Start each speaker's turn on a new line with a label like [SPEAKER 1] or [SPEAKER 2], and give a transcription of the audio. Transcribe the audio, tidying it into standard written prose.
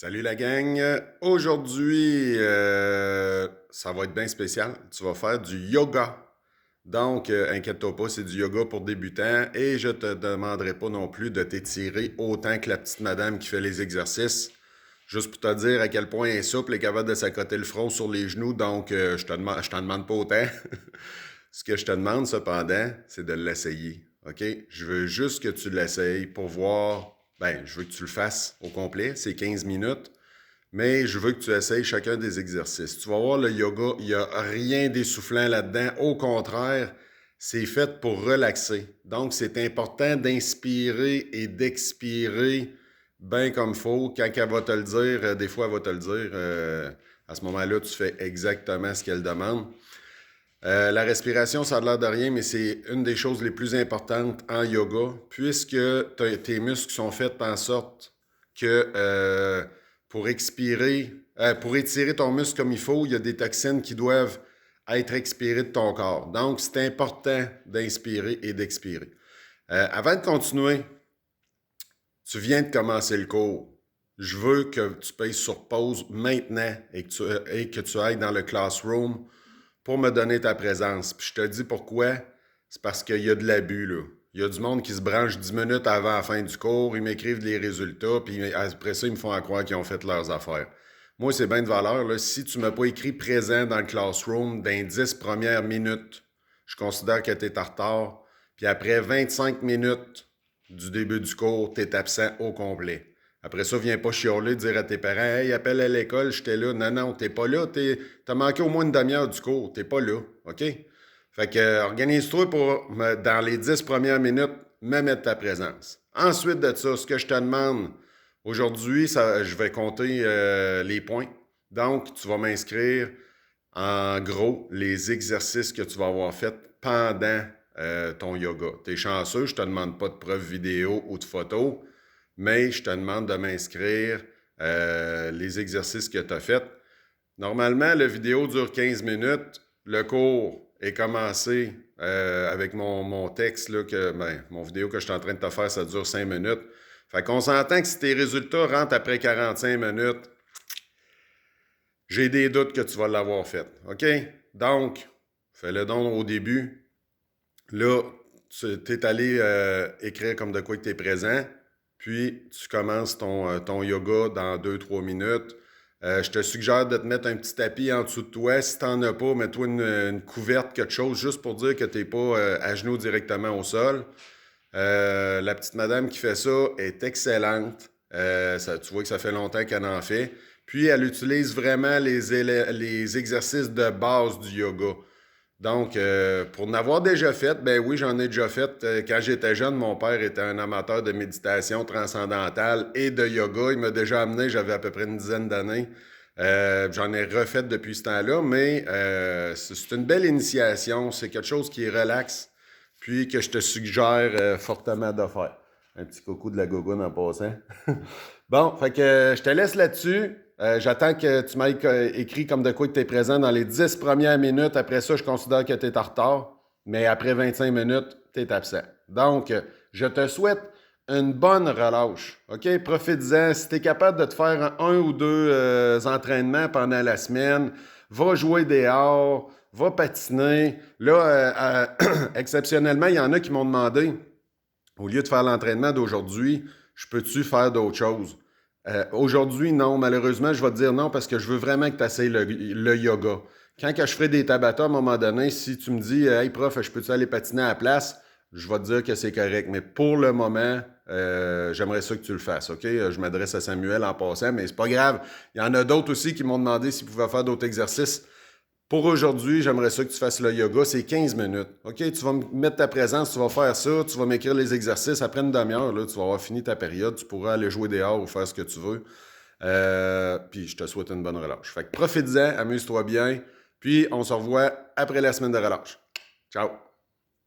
[SPEAKER 1] Salut la gang! Aujourd'hui, ça va être bien spécial. Tu vas faire du yoga. Donc, inquiète-toi pas, c'est du yoga pour débutants et je te demanderai pas non plus de t'étirer autant que la petite madame qui fait les exercices. Juste pour te dire à quel point elle est souple et capable de s'accoter le front sur les genoux. Donc, je t'en demande pas autant. Ce que je te demande cependant, c'est de l'essayer. OK? Je veux juste que tu l'essayes pour voir. Ben, je veux que tu le fasses au complet. C'est 15 minutes. Mais je veux que tu essayes chacun des exercices. Tu vas voir, le yoga, il n'y a rien d'essoufflant là-dedans. Au contraire, c'est fait pour relaxer. Donc, c'est important d'inspirer et d'expirer bien comme il faut. Quand elle va te le dire, des fois, elle va te le dire. À ce moment-là, tu fais exactement ce qu'elle demande. La respiration, ça a l'air de rien, mais c'est une des choses les plus importantes en yoga, puisque tes muscles sont faits en sorte que pour expirer, pour étirer ton muscle comme il faut, il y a des toxines qui doivent être expirées de ton corps. Donc, c'est important d'inspirer et d'expirer. Avant de continuer, tu viens de commencer le cours. Je veux que tu payes sur pause maintenant et que tu ailles dans le classroom pour me donner ta présence. Puis je te dis pourquoi. C'est parce qu'il y a de l'abus, là. Il y a du monde qui se branche 10 minutes avant la fin du cours, ils m'écrivent les résultats, puis après ça, ils me font à croire qu'ils ont fait leurs affaires. Moi, c'est bien de valeur, là. Si tu ne m'as pas écrit présent dans le classroom dans les 10 premières minutes, je considère que tu es en retard. Puis après 25 minutes du début du cours, tu es absent au complet. Après ça, viens pas chialer, dire à tes parents « Hey, appelle à l'école, j'étais là. » Non, non, t'es pas là. T'as manqué au moins une demi-heure du cours. T'es pas là, OK? Fait que organise-toi pour, dans les 10 premières minutes, me mettre ta présence. Ensuite de ça, ce que je te demande aujourd'hui, je vais compter les points. Donc, tu vas m'inscrire en gros les exercices que tu vas avoir fait pendant ton yoga. T'es chanceux, je te demande pas de preuves vidéo ou de photos, mais je te demande de m'inscrire les exercices que tu as faits. Normalement, la vidéo dure 15 minutes. Le cours est commencé avec mon texte, là, mon vidéo que je suis en train de te faire, ça dure 5 minutes. Fait qu'on s'entend que si tes résultats rentrent après 45 minutes, j'ai des doutes que tu vas l'avoir fait. OK? Donc, fais-le donc au début. Là, tu es allé écrire comme de quoi tu es présent. Puis, tu commences ton yoga dans 2-3 minutes. Je te suggère de te mettre un petit tapis en dessous de toi. Si tu n'en as pas, mets-toi une couverte, quelque chose, juste pour dire que tu n'es pas à genoux directement au sol. La petite madame qui fait ça est excellente. Tu vois que ça fait longtemps qu'elle en fait. Puis, elle utilise vraiment les exercices de base du yoga. Donc, pour en avoir déjà fait, ben oui, j'en ai déjà fait. Quand j'étais jeune, mon père était un amateur de méditation transcendantale et de yoga. Il m'a déjà amené, j'avais à peu près une dizaine d'années. J'en ai refait depuis ce temps-là, mais c'est une belle initiation. C'est quelque chose qui est relax, puis que je te suggère fortement de faire. Un petit coucou de la gogoune en passant. Bon, fait que je te laisse là-dessus. J'attends que tu m'aies écrit comme de quoi tu es présent dans les 10 premières minutes. Après ça, je considère que tu es en retard. Mais après 25 minutes, tu es absent. Donc, je te souhaite une bonne relâche. OK? Profites-en. Si tu es capable de te faire un ou deux entraînements pendant la semaine, va jouer dehors, va patiner. Là, exceptionnellement, il y en a qui m'ont demandé, au lieu de faire l'entraînement d'aujourd'hui, je peux-tu faire d'autres choses? Aujourd'hui, non. Malheureusement, je vais te dire non parce que je veux vraiment que tu essayes le yoga. Quand que je ferai des tabata à un moment donné, si tu me dis « Hey prof, je peux-tu aller patiner à la place? » Je vais te dire que c'est correct. Mais pour le moment, j'aimerais ça que tu le fasses. OK? Je m'adresse à Samuel en passant, mais c'est pas grave. Il y en a d'autres aussi qui m'ont demandé s'ils pouvaient faire d'autres exercices. Pour aujourd'hui, j'aimerais ça que tu fasses le yoga. C'est 15 minutes. OK? Tu vas me mettre ta présence, tu vas faire ça, tu vas m'écrire les exercices. Après une demi-heure, là, tu vas avoir fini ta période. Tu pourras aller jouer dehors ou faire ce que tu veux. Puis je te souhaite une bonne relâche. Fait que profite-en, amuse-toi bien. Puis on se revoit après la semaine de relâche. Ciao!